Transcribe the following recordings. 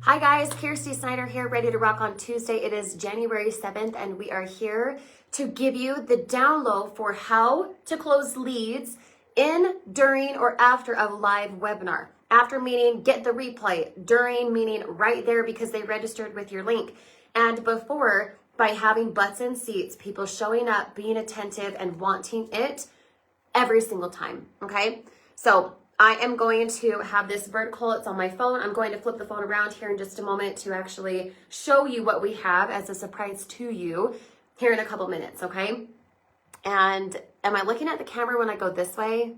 Hi guys, Kirsty Snyder here, ready to rock on Tuesday. It is January 7th and we are here to give you the download for how to close leads in, during, or after a live webinar. After meaning get the replay, during meaning right there because they registered with your link, and before by having butts in seats, people showing up, being attentive, and wanting it every single time, okay? So I am going to have this vertical, it's on my phone. I'm going to flip the phone around here in just a moment to actually show you what we have as a surprise to you here in a couple minutes, okay? And am I looking at the camera when I go this way?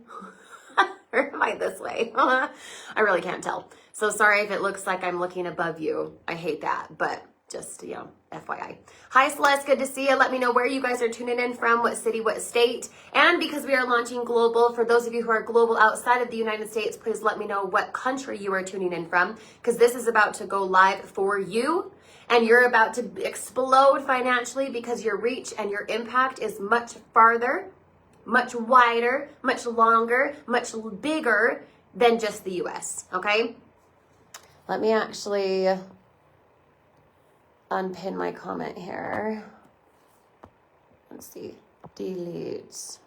Or am I this way? I really can't tell. So sorry if it looks like I'm looking above you. I hate that, but just, you know, FYI. Hi Celeste, good to see you. Let me know where you guys are tuning in from, what city, what state. And because we are launching global, for those of you who are global outside of the United States, please let me know what country you are tuning in from, because this is about to go live for you. And you're about to explode financially because your reach and your impact is much farther, much wider, much longer, much bigger than just the US, okay? Let me actually unpin my comment here. Let's see, deletes.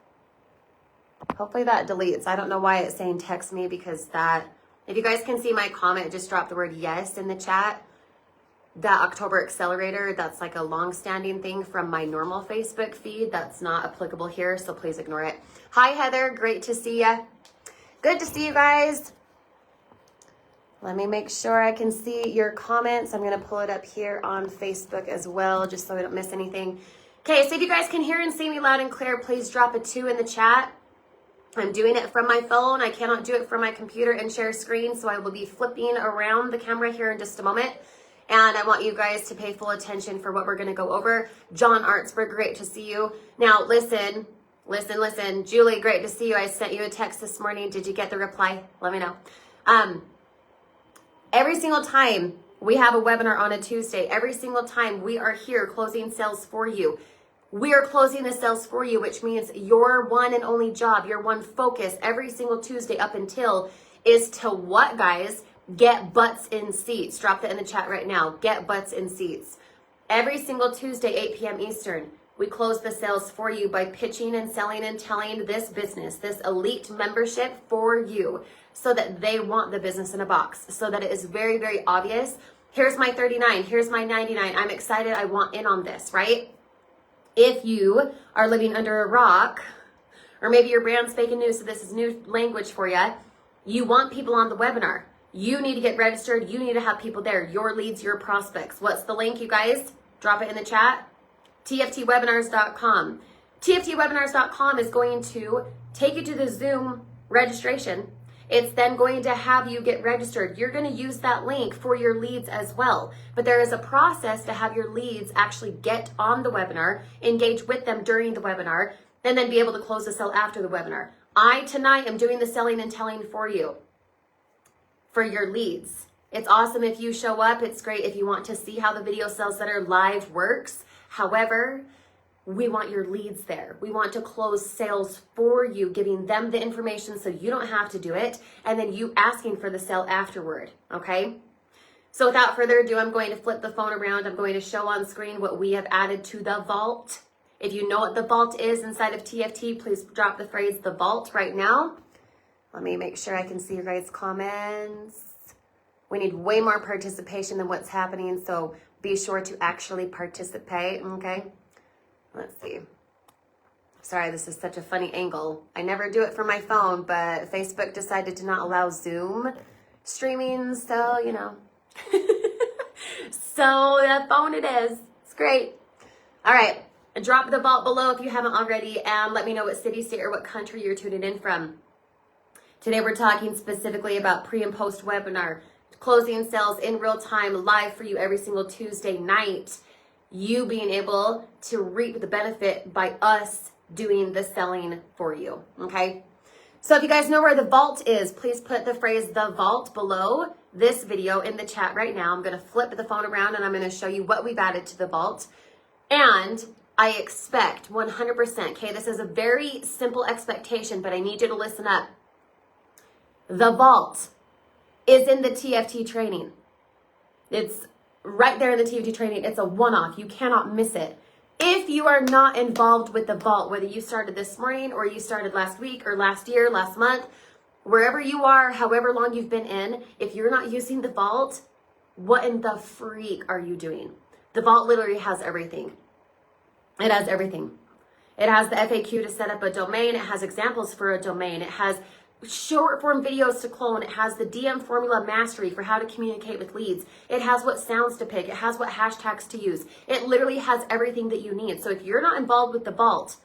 Hopefully that deletes. I don't know why it's saying text me, because that, if you guys can see my comment, just drop the word yes in the chat. That October Accelerator, that's like a long-standing thing from my normal Facebook feed. That's not applicable here, so please ignore it. Hi Heather, great to see you. Good to see you guys. Let me make sure I can see your comments. I'm going to pull it up here on Facebook as well, just so I don't miss anything. Okay, so if you guys can hear and see me loud and clear, please drop a 2 in the chat. I'm doing it from my phone. I cannot do it from my computer and share screen, so I will be flipping around the camera here in just a moment. And I want you guys to pay full attention for what we're going to go over. John Artsberg, great to see you. Now, listen. Julie, great to see you. I sent you a text this morning. Did you get the reply? Let me know. Every single time we have a webinar on a Tuesday, every single time we are here closing sales for you. We are closing the sales for you, which means your one and only job, your one focus every single Tuesday up until is to what, guys? Get butts in seats. Drop that in the chat right now. Get butts in seats. Every single Tuesday, 8 p.m. Eastern, we close the sales for you by pitching and selling and telling this business, this elite membership for you, so that they want the business in a box, so that it is very, very obvious. Here's my 39, here's my 99. I'm excited, I want in on this, right? If you are living under a rock, or maybe your brand's fake and new, so this is new language for you, you want people on the webinar. You need to get registered. You need to have people there. Your leads, your prospects. What's the link, you guys? Drop it in the chat. TFTwebinars.com. TFTwebinars.com is going to take you to the Zoom registration. It's then going to have you get registered. You're going to use that link for your leads as well. But there is a process to have your leads actually get on the webinar, engage with them during the webinar, and then be able to close the sale after the webinar. I, tonight, am doing the selling and telling for you, for your leads. It's awesome if you show up. It's great if you want to see how the Video Sales Center live works. However, we want your leads there. We want to close sales for you, giving them the information so you don't have to do it, and then you asking for the sale afterward, okay? So without further ado, I'm going to flip the phone around. I'm going to show on screen what we have added to the vault. If you know what the vault is inside of TFT, please drop the phrase "the vault" right now. Let me make sure I can see your guys' comments. We need way more participation than what's happening, so be sure to actually participate, okay? Let's see. Sorry, this is such a funny angle. I never do it from my phone, but Facebook decided to not allow Zoom streaming, so, you know. So the phone it is. It's great. All right, drop the vault below if you haven't already, and let me know what city, state, or what country you're tuning in from. Today we're talking specifically about pre and post webinar, closing sales in real time, live for you every single Tuesday night. You being able to reap the benefit by us doing the selling for you, okay? So if you guys know where the vault is, please put the phrase "the vault" below this video in the chat right now. I'm gonna flip the phone around and I'm gonna show you what we've added to the vault. And I expect 100%, okay, this is a very simple expectation, but I need you to listen up. The vault is in the TFT training. It's right there in the TFT training. It's a one-off. You cannot miss it. If you are not involved with the vault, whether you started this morning or you started last week or last year, last month, wherever you are, however long you've been in, if you're not using the vault, what in the freak are you doing? The vault literally has everything. It has everything. It has the FAQ to set up a domain. It has examples for a domain. It has short form videos to clone. It has the DM formula mastery for how to communicate with leads. It has what sounds to pick. It has what hashtags to use. It literally has everything that you need. So if you're not involved with the vault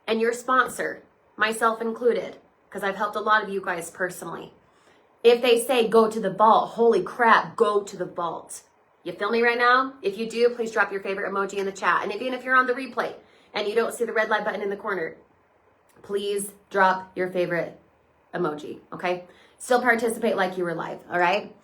and your sponsor, myself included, because I've helped a lot of you guys personally, if they say go to the vault, holy crap, go to the vault. You feel me right now? If you do, please drop your favorite emoji in the chat. And even if you're on the replay and you don't see the red light button in the corner, please drop your favorite emoji, okay? Still participate like you were live, all right?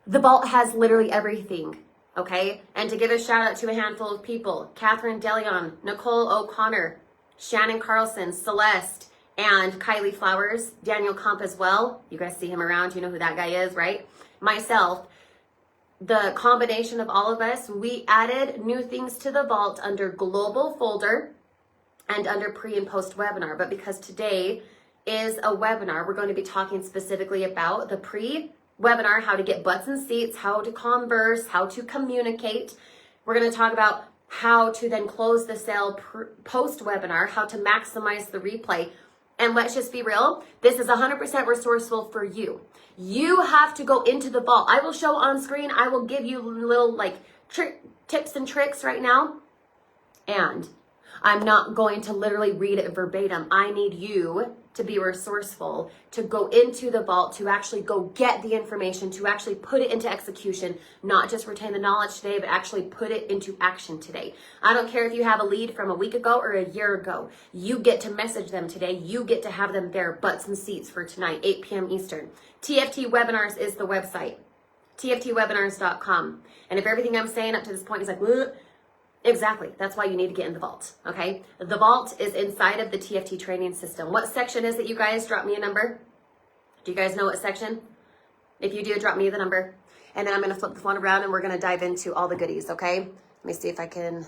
The vault has literally everything, okay? And to give a shout out to a handful of people, Catherine DeLeon, Nicole O'Connor, Shannon Carlson, Celeste, and Kylie Flowers, Daniel Comp as well. You guys see him around, you know who that guy is, right? Myself, the combination of all of us, we added new things to the vault under global folder and under pre and post webinar. But because today is a webinar, we're going to be talking specifically about the pre-webinar, how to get butts and seats, how to converse, how to communicate. We're going to talk about how to then close the sale post-webinar, how to maximize the replay. And let's just be real, this is 100% resourceful for you. You have to go into the vault. I will show on screen, I will give you little like tips and tricks right now. And I'm not going to literally read it verbatim. I need you to be resourceful, to go into the vault, to actually go get the information, to actually put it into execution, not just retain the knowledge today, but actually put it into action today. I don't care if you have a lead from a week ago or a year ago. You get to message them today. You get to have them there, butts and seats for tonight, 8 p.m. Eastern. TFT Webinars is the website, tftwebinars.com. And if everything I'm saying up to this point is like, what? Exactly. That's why you need to get in the vault, okay? The vault is inside of the TFT training system. What section is it, you guys? Drop me a number. Do you guys know what section? If you do, drop me the number. And then I'm going to flip the phone around and we're going to dive into all the goodies, okay? Let me see if I can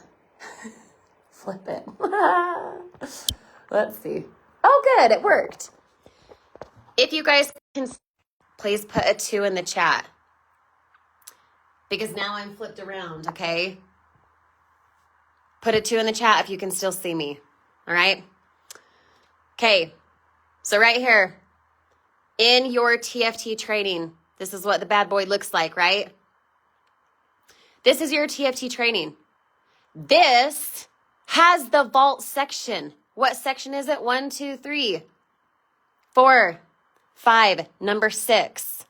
flip it. Let's see. Oh, good. It worked. If you guys can, please put a 2 in the chat. Because now I'm flipped around, okay? Put a 2 in the chat if you can still see me. All right. Okay. So right here in your TFT training, this is what the bad boy looks like, right? This is your TFT training. This has the vault section. What section is it? 1, 2, 3, 4, 5, number 6.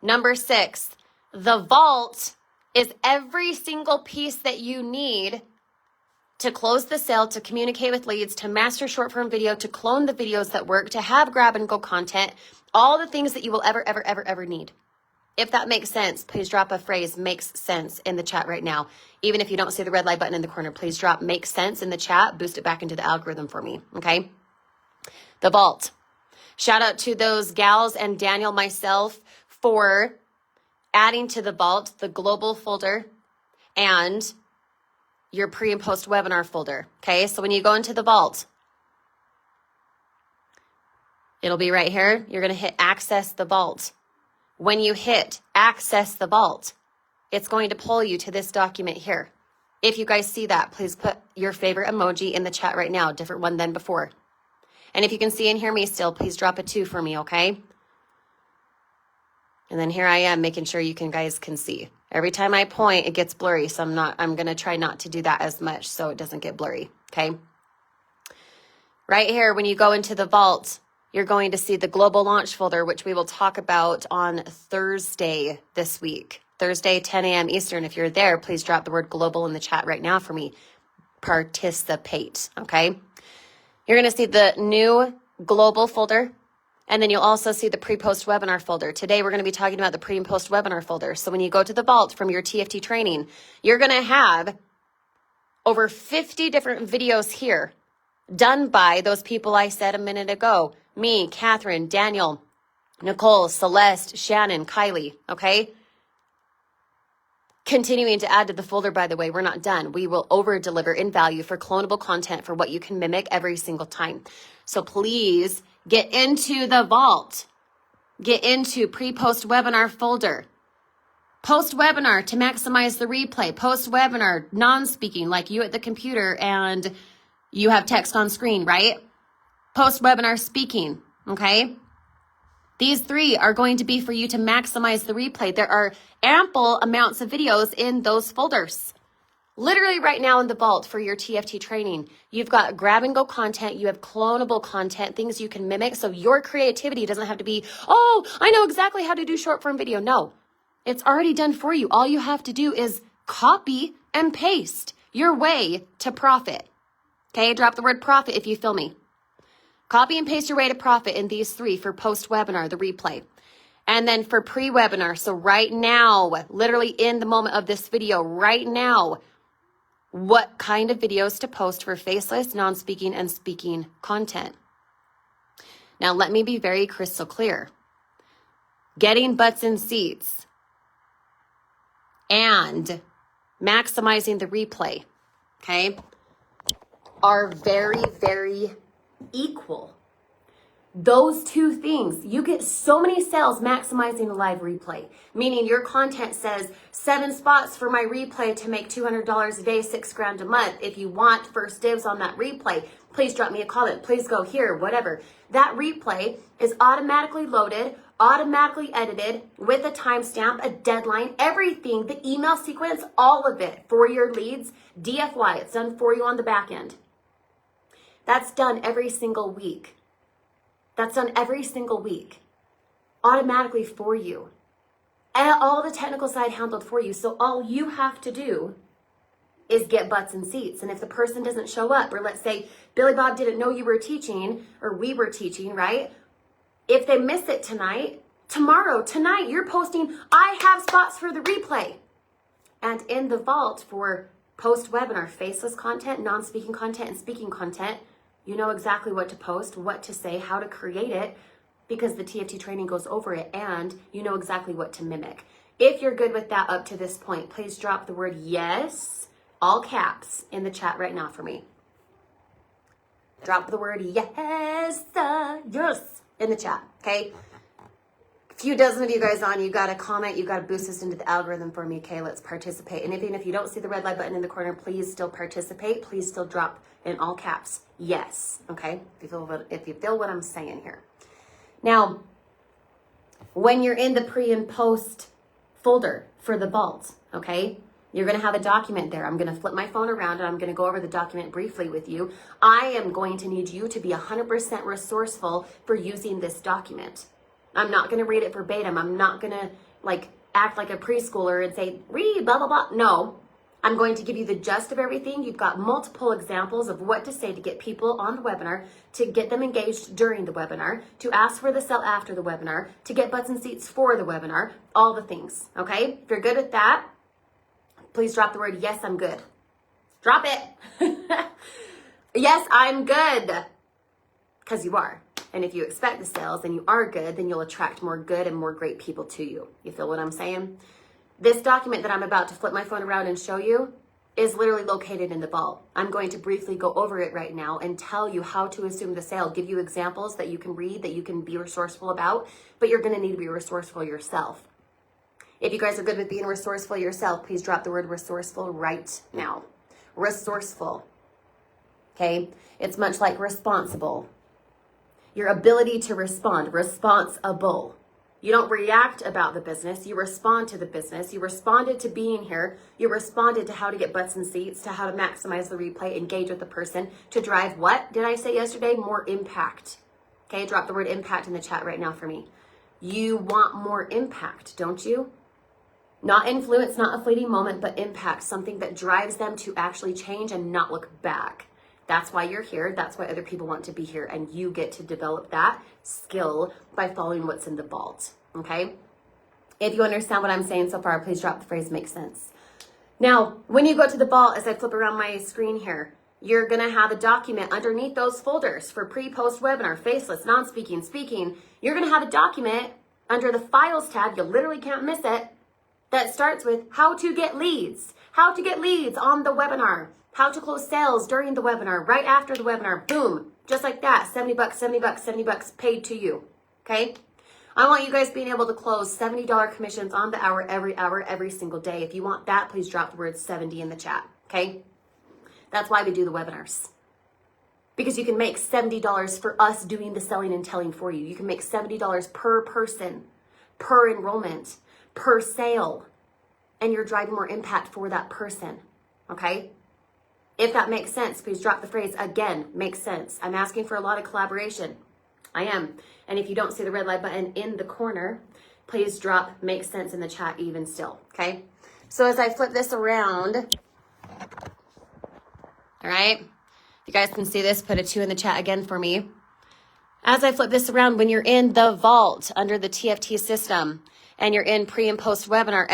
Number 6. The vault is every single piece that you need to close the sale, to communicate with leads, to master short form video, to clone the videos that work, to have grab and go content, all the things that you will ever need. If that makes sense, please drop a phrase makes sense in the chat right now. Even if you don't see the red light button in the corner, please drop makes sense in the chat, boost it back into the algorithm for me, okay? The vault. Shout out to those gals and Daniel, myself, for adding to the vault the global folder and your pre and post webinar folder. Okay, so when you go into the vault, it'll be right here. You're going to hit access the vault. When you hit access the vault, it's going to pull you to this document here. If you guys see that, please put your favorite emoji in the chat right now, different one than before. And if you can see and hear me still, please drop a 2 for me, okay? And then here I am making sure you guys can see. Every time I point, it gets blurry, so I'm going to try not to do that as much so it doesn't get blurry, okay? Right here, when you go into the vault, you're going to see the global launch folder, which we will talk about on Thursday this week. Thursday, 10 a.m. Eastern. If you're there, please drop the word global in the chat right now for me. Participate, okay? You're going to see the new global folder. And then you'll also see the pre-post webinar folder. Today, we're going to be talking about the pre and post webinar folder. So when you go to the vault from your TFT training, you're going to have over 50 different videos here done by those people I said a minute ago. Me, Catherine, Daniel, Nicole, Celeste, Shannon, Kylie, okay? Continuing to add to the folder, by the way, we're not done. We will over deliver in value for clonable content for what you can mimic every single time. So please get into the vault. Get into pre-post webinar folder. Post webinar to maximize the replay. Post webinar non-speaking, like you at the computer and you have text on screen, right? Post webinar speaking, okay? These 3 are going to be for you to maximize the replay. There are ample amounts of videos in those folders. Literally right now in the vault for your TFT training, you've got grab and go content, you have clonable content, things you can mimic. So your creativity doesn't have to be, oh, I know exactly how to do short form video. No, it's already done for you. All you have to do is copy and paste your way to profit. Okay, drop the word profit if you feel me. Copy and paste your way to profit in these 3 for post-webinar, the replay. And then for pre-webinar, so right now, literally in the moment of this video, right now, what kind of videos to post for faceless, non-speaking, and speaking content. Now, let me be very crystal clear. Getting butts in seats and maximizing the replay, okay, are very, very equal. Those 2 things, you get so many sales maximizing the live replay, meaning your content says 7 spots for my replay to make $200 a day, $6,000 a month. If you want first dibs on that replay, please drop me a comment. Please go here, whatever. That replay is automatically loaded, automatically edited with a timestamp, a deadline, everything, the email sequence, all of it for your leads. DFY, it's done for you on the back end. That's done every single week. That's done every single week, automatically for you. And all the technical side handled for you. So all you have to do is get butts and seats. And if the person doesn't show up, or let's say Billy Bob didn't know you were teaching, or we were teaching, right? If they miss it tonight, tomorrow, tonight, you're posting, I have spots for the replay. And in the vault for post-webinar, faceless content, non-speaking content, and speaking content, you know exactly what to post, what to say, how to create it, because the TFT training goes over it, and you know exactly what to mimic. If you're good with that up to this point, please drop the word yes, all caps, in the chat right now for me. Drop the word yes, yes, in the chat, okay? A few dozen of you guys on, you got to comment, you got to boost this into the algorithm for me, okay? Let's participate. And even if you don't see the red light button in the corner, please still participate. Please still drop in all caps, yes, okay? If you feel what I'm saying here. Now, when you're in the pre and post folder for the vault, okay, you're going to have a document there. I'm going to flip my phone around and I'm going to go over the document briefly with you. I am going to need you to be 100% resourceful for using this document. I'm not going to read it verbatim. I'm not going to act like a preschooler and say, read, blah, blah, blah. No, I'm going to give you the gist of everything. You've got multiple examples of what to say to get people on the webinar, to get them engaged during the webinar, to ask for the sale after the webinar, to get butts and seats for the webinar, all the things, okay? If you're good with that, please drop the word, yes, I'm good. Drop it. Yes, I'm good. Because you are. And if you expect the sales and you are good, then you'll attract more good and more great people to you. You feel what I'm saying? This document that I'm about to flip my phone around and show you is literally located in the vault. I'm going to briefly go over it right now and tell you how to assume the sale, give you examples that you can read, that you can be resourceful about, but you're going to need to be resourceful yourself. If you guys are good with being resourceful yourself, please drop the word resourceful right now. Resourceful. Okay? It's much like responsible. Your ability to respond, responsible. You don't react about the business, you respond to the business. You responded to being here. You responded to how to get butts and seats, to how to maximize the replay, engage with the person, to drive what did I say yesterday? More impact. Okay, drop the word impact in the chat right now for me. You want more impact, don't you? Not influence, not a fleeting moment, but impact, something that drives them to actually change and not look back. That's why you're here. That's why other people want to be here. And you get to develop that skill by following what's in the vault. Okay? If you understand what I'm saying so far, please drop the phrase makes sense. Now, when you go to the vault, as I flip around my screen here, you're going to have a document underneath those folders for pre-post webinar, faceless, non-speaking, speaking. You're going to have a document under the files tab. You literally can't miss it. that starts with how to get leads on the webinar, how to close sales during the webinar, right after the webinar, boom, just like that, $70, $70, $70 paid to you, okay? I want you guys being able to close $70 commissions on the hour, every single day. If you want that, please drop the word 70 in the chat, okay? That's why we do the webinars. Because you can make $70 for us doing the selling and telling for you. You can make $70 per person, per enrollment, per sale, and you're driving more impact for that person, okay? If that makes sense, please drop the phrase, again, makes sense. I'm asking for a lot of collaboration. I am. And if you don't see the red light button in the corner, please drop makes sense in the chat even still, okay? So as I flip this around, all right? You guys can see this, put a 2 in the chat again for me. As I flip this around, when you're in the vault under the TFT system and you're in pre and post webinar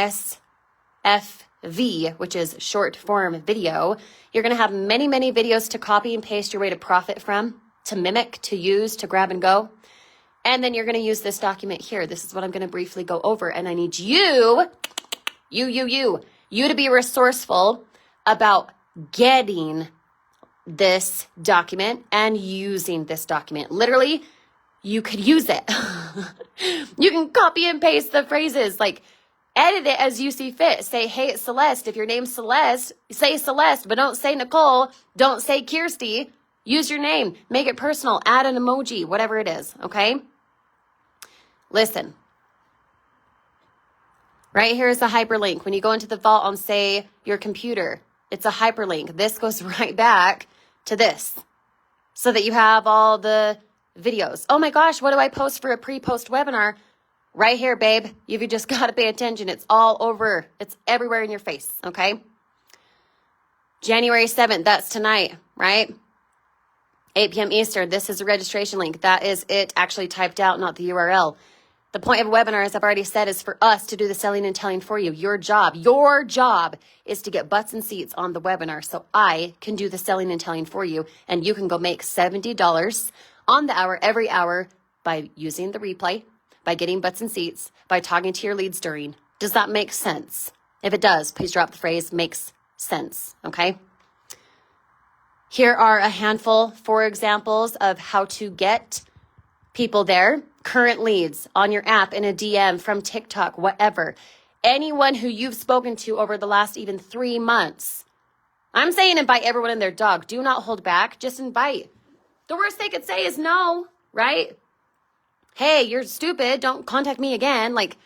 SFV, which is short form video, you're going to have many, many videos to copy and paste your way to profit from, to mimic, to use, to grab and go. And then you're going to use this document here. This is what I'm going to briefly go over. And I need you to be resourceful about getting this document and using this document. Literally, you could use it. You can copy and paste the phrases, like edit it as you see fit. Say, hey, it's Celeste. If your name's Celeste, say Celeste, but don't say Nicole. Don't say Kirsty. Use your name. Make it personal. Add an emoji, whatever it is, okay? Listen. Right here is a hyperlink. When you go into the vault on, say, your computer, it's a hyperlink. This goes right back to this so that you have all the videos. Oh my gosh, what do I post for a pre-post webinar? Right here, babe. You've just got to pay attention. It's all over. It's everywhere in your face, okay? January 7th, that's tonight, right? 8 p.m. Eastern. This is a registration link. That is it actually typed out, not the URL. The point of a webinar, as I've already said, is for us to do the selling and telling for you. Your job is to get butts and seats on the webinar so I can do the selling and telling for you, and you can go make $70 on the hour, every hour, by using the replay, by getting butts and seats, by talking to your leads during. Does that make sense? If it does, please drop the phrase makes sense, okay? Here are a handful, 4 examples of how to get people there. Current leads on your app, in a DM, from TikTok, whatever. Anyone who you've spoken to over the last even 3 months. I'm saying invite everyone and their dog. Do not hold back. Just invite. The worst they could say is no, right? Hey, you're stupid. Don't contact me again. Like,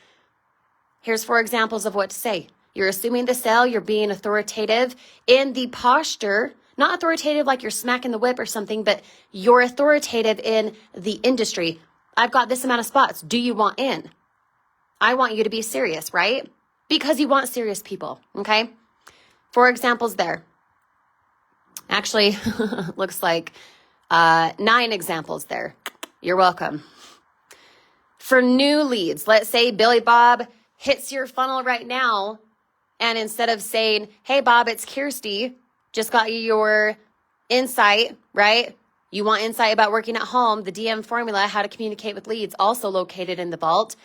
here's 4 examples of what to say. You're assuming the sale. You're being authoritative in the posture. Not authoritative like you're smacking the whip or something, but you're authoritative in the industry. I've got this amount of spots. Do you want in? I want you to be serious, right? Because you want serious people, okay? 4 examples there. Actually, looks like 9 examples there. You're welcome. For new leads, let's say Billy Bob hits your funnel right now, and instead of saying, hey, Bob, it's Kirsty, just got you your insight, right? You want insight about working at home, the DM formula, how to communicate with leads, also located in the vault.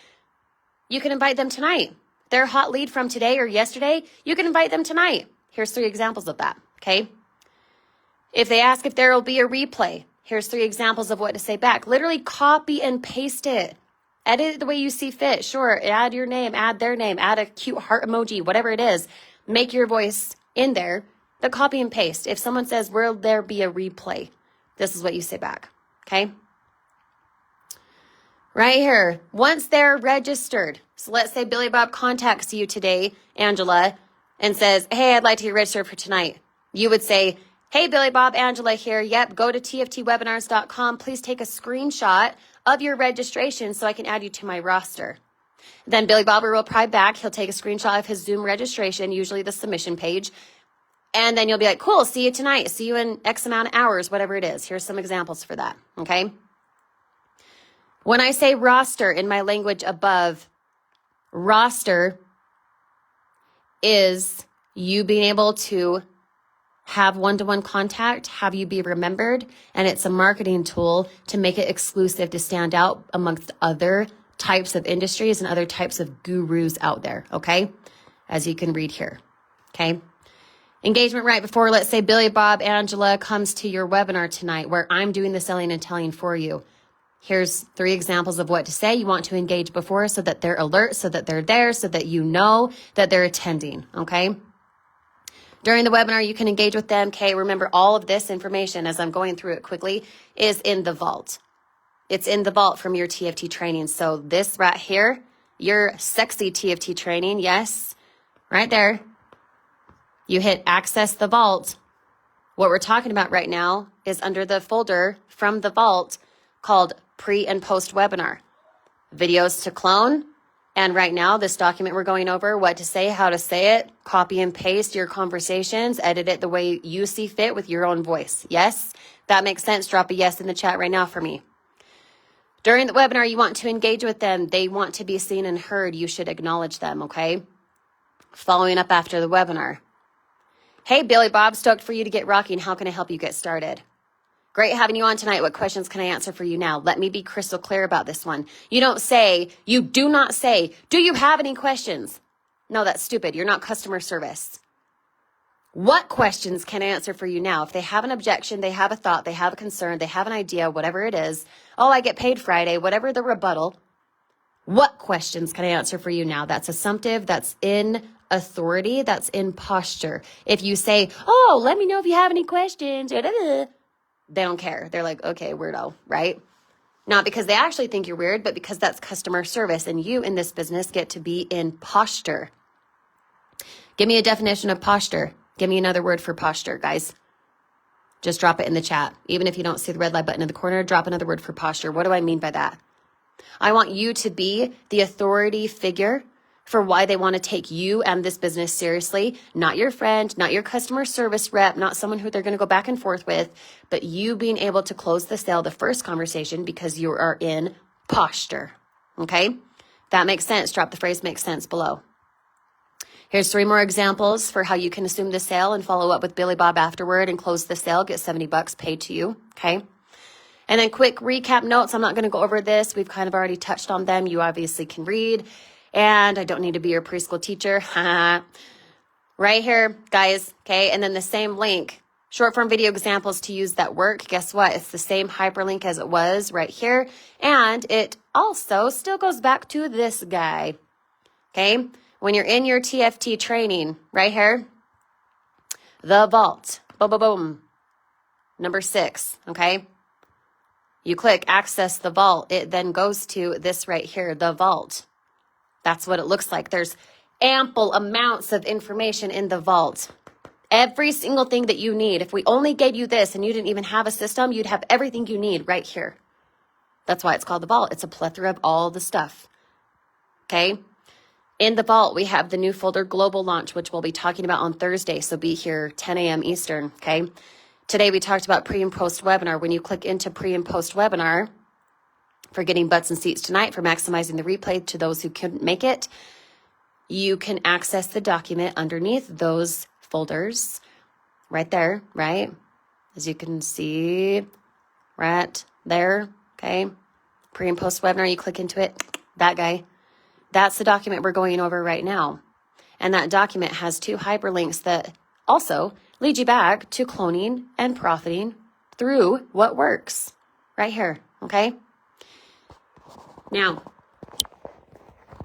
You can invite them tonight. They're a hot lead from today or yesterday. You can invite them tonight. Here's 3 examples of that, okay? If they ask if there will be a replay, here's 3 examples of what to say back. Literally copy and paste it. Edit it the way you see fit. Sure, add your name, add their name, add a cute heart emoji, whatever it is. Make your voice in there, but copy and paste. If someone says, will there be a replay? This is what you say back, okay? Right here, once they're registered. So let's say Billy Bob contacts you today, Angela, and says, hey, I'd like to get registered for tonight. You would say, hey, Billy Bob, Angela here. Yep, go to tftwebinars.com. Please take a screenshot of your registration so I can add you to my roster. Then Billy Bob will reply back. He'll take a screenshot of his Zoom registration, usually the submission page. And then you'll be like, cool, see you tonight. See you in X amount of hours, whatever it is. Here's some examples for that, okay? When I say roster in my language above, roster is you being able to have one-to-one contact, have you be remembered, and it's a marketing tool to make it exclusive, to stand out amongst other types of industries and other types of gurus out there, okay? as you can read here. Okay. Engagement right before, let's say Billy Bob Angela comes to your webinar tonight where I'm doing the selling and telling for you. Here's 3 examples of what to say. You want to engage before so that they're alert, so that they're there, so that you know that they're attending, okay? During the webinar, you can engage with them. Okay, remember all of this information as I'm going through it quickly is in the vault. It's in the vault from your TFT training. So this right here, your sexy TFT training, yes, right there. You hit access the vault. What we're talking about right now is under the folder from the vault called pre and post webinar. Videos to clone. And right now, this document we're going over, what to say, how to say it, copy and paste your conversations, edit it the way you see fit with your own voice. Yes, that makes sense. Drop a yes in the chat right now for me. During the webinar, you want to engage with them. They want to be seen and heard. You should acknowledge them, okay? Following up after the webinar. Hey, Billy Bob, stoked for you to get rocking. How can I help you get started? Great having you on tonight. What questions can I answer for you now? Let me be crystal clear about this one. You do not say, do you have any questions? No, that's stupid. You're not customer service. What questions can I answer for you now? If they have an objection, they have a thought, they have a concern, they have an idea, whatever it is. Oh, I get paid Friday, whatever the rebuttal. What questions can I answer for you now? That's assumptive. That's in authority. That's in posture. If you say, oh, let me know if you have any questions. They don't care. They're like, okay, weirdo, right? Not because they actually think you're weird, but because that's customer service. And you in this business get to be in posture. Give me a definition of posture. Give me another word for posture, guys. Just drop it in the chat. Even if you don't see the red light button in the corner, drop another word for posture. What do I mean by that? I want you to be the authority figure for why they want to take you and this business seriously. Not your friend, not your customer service rep, not someone who they're going to go back and forth with, but you being able to close the sale, the first conversation, because you are in posture. Okay? That makes sense. Drop the phrase makes sense below. Here's 3 more examples for how you can assume the sale and follow up with Billy Bob afterward and close the sale, get $70 paid to you. Okay? And then quick recap notes. I'm not going to go over this. We've kind of already touched on them. You obviously can read. And I don't need to be your preschool teacher. Right here, guys. Okay. And then the same link, short form video examples to use that work. Guess what? It's the same hyperlink as it was right here. And it also still goes back to this guy. Okay. When you're in your TFT training right here, the vault, boom, boom, boom. Number 6. Okay. You click access the vault. It then goes to this right here, the vault. That's what it looks like. There's ample amounts of information in the vault. Every single thing that you need. If we only gave you this and you didn't even have a system, you'd have everything you need right here. That's why it's called the vault. It's a plethora of all the stuff. Okay. In the vault, we have the new folder global launch, which we'll be talking about on Thursday. So be here 10 a.m. Eastern. Okay. Today, we talked about pre and post webinar. When you click into pre and post webinar, for getting butts and seats tonight, for maximizing the replay to those who couldn't make it, you can access the document underneath those folders right there, right? As you can see right there, okay? Pre and post webinar, you click into it, that guy. That's the document we're going over right now. And that document has 2 hyperlinks that also lead you back to cloning and profiting through what works right here, okay? Now,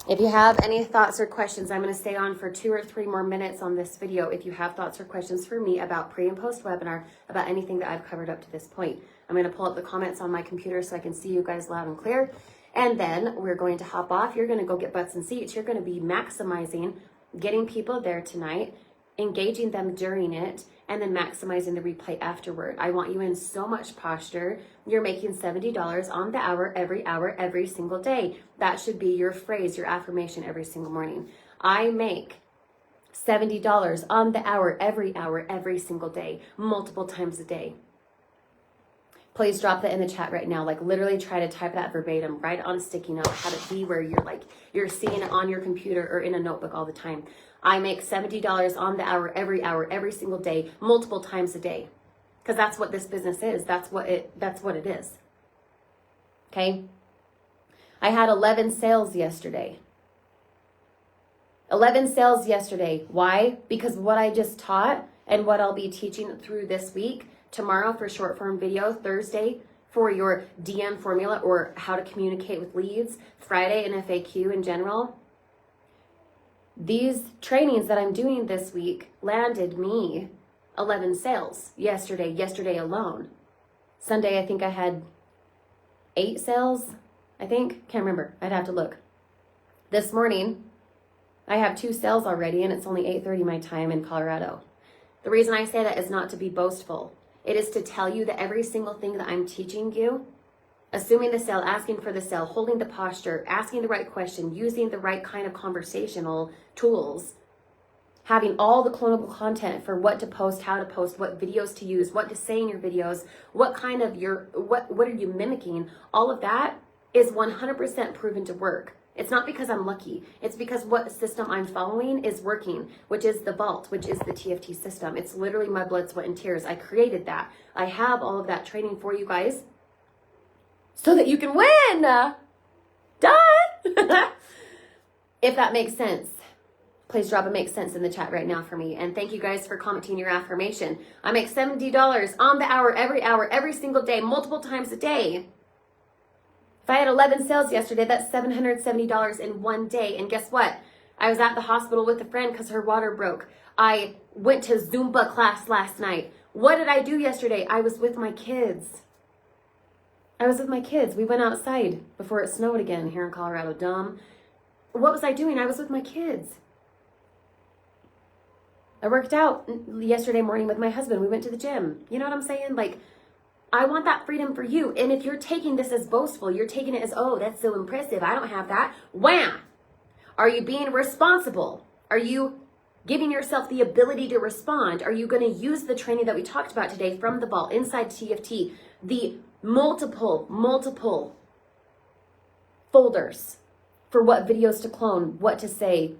if you have any thoughts or questions, I'm going to stay on for 2 or 3 more minutes on this video. If you have thoughts or questions for me about pre and post webinar, about anything that I've covered up to this point, I'm going to pull up the comments on my computer so I can see you guys loud and clear. And then we're going to hop off. You're going to go get butts and seats. You're going to be maximizing getting people there tonight, engaging them during it, and then maximizing the replay afterward. I want you in so much posture. You're making $70 on the hour, every single day. That should be your phrase, your affirmation every single morning. I make $70 on the hour, every single day, multiple times a day. Please drop that in the chat right now. Like literally try to type that verbatim, write it on a sticky note, have it be where you're seeing it on your computer or in a notebook all the time. I make $70 on the hour, every single day, multiple times a day. Because that's what this business is. That's what it is. Okay? I had 11 sales yesterday. 11 sales yesterday. Why? Because what I just taught and what I'll be teaching through this week, tomorrow for short form video, Thursday for your DM formula or how to communicate with leads, Friday an FAQ in general. These trainings that I'm doing this week landed me 11 sales yesterday alone. Sunday, I think I had 8 sales, can't remember, I'd have to look. This morning, I have 2 sales already and it's only 8:30 my time in Colorado. The reason I say that is not to be boastful. It is to tell you that every single thing that I'm teaching you, assuming the sale, asking for the sale, holding the posture, asking the right question, using the right kind of conversational tools, having all the clonable content for what to post, how to post, what videos to use, what to say in your videos, what are you mimicking, all of that is 100% proven to work. It's not because I'm lucky. It's because what system I'm following is working, which is the vault, which is the TFT system. It's literally my blood, sweat, and tears. I created that. I have all of that training for you guys so that you can win. Done. If that makes sense, please drop a makes sense in the chat right now for me. And thank you guys for commenting your affirmation. I make $70 on the hour, every single day, multiple times a day. If I had 11 sales yesterday, that's $770 in one day. And guess what? I was at the hospital with a friend because her water broke. I went to Zumba class last night. What did I do yesterday? I was with my kids. We went outside before it snowed again here in Colorado. Dumb. What was I doing? I was with my kids. I worked out yesterday morning with my husband. We went to the gym. You know what I'm saying? Like, I want that freedom for you. And if you're taking this as boastful, you're taking it as, oh, that's so impressive, I don't have that. Wham! Are you being responsible? Are you giving yourself the ability to respond? Are you going to use the training that we talked about today from the vault, inside TFT, the multiple folders for what videos to clone, what to say?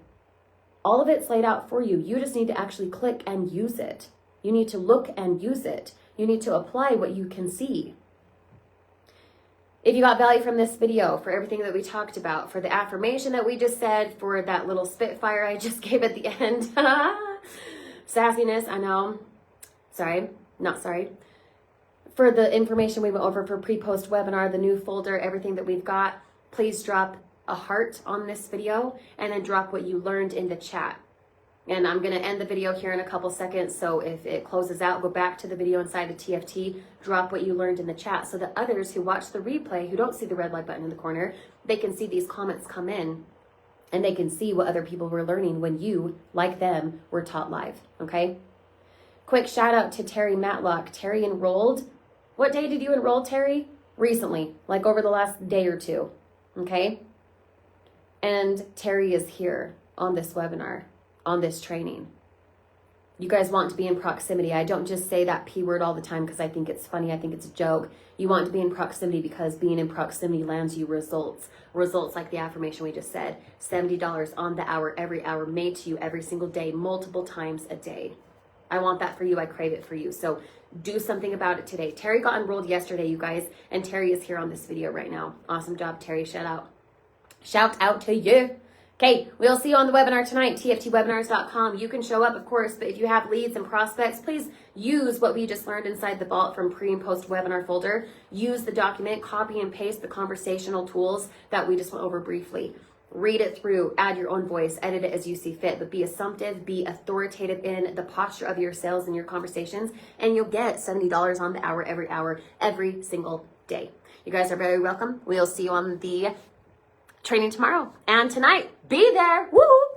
All of it's laid out for you. You just need to actually click and use it. You need to look and use it. You need to apply what you can see. If you got value from this video, for everything that we talked about, for the affirmation that we just said, for that little spitfire I just gave at the end, sassiness, I know. Sorry, not sorry. For the information we went over for pre-post webinar, the new folder, everything that we've got, please drop a heart on this video and then drop what you learned in the chat. And I'm going to end the video here in a couple seconds. So if it closes out, go back to the video inside the TFT, drop what you learned in the chat so that others who watch the replay, who don't see the red light button in the corner, they can see these comments come in and they can see what other people were learning when you, like them, were taught live. Okay? Quick shout out to Terry Matlock. Terry enrolled. What day did you enroll, Terry? Recently, like over the last day or two. Okay? And Terry is here on this webinar, on this training. You guys want to be in proximity. I don't just say that P word all the time because I think it's funny. I think it's a joke. You want to be in proximity because being in proximity lands you results. Results like the affirmation we just said. $70 on the hour, every hour, made to you every single day, multiple times a day. I want that for you. I crave it for you. So do something about it today. Terry got enrolled yesterday, you guys, and Terry is here on this video right now. Awesome job, Terry. Shout out. Shout out to you. Okay, we'll see you on the webinar tonight, tftwebinars.com. You can show up, of course, but if you have leads and prospects, please use what we just learned inside the vault from pre and post webinar folder. Use the document, copy and paste the conversational tools that we just went over briefly. Read it through, add your own voice, edit it as you see fit, but be assumptive, be authoritative in the posture of your sales and your conversations, and you'll get $70 on the hour, every single day. You guys are very welcome. We'll see you on the training tomorrow and tonight. Be there. Woo!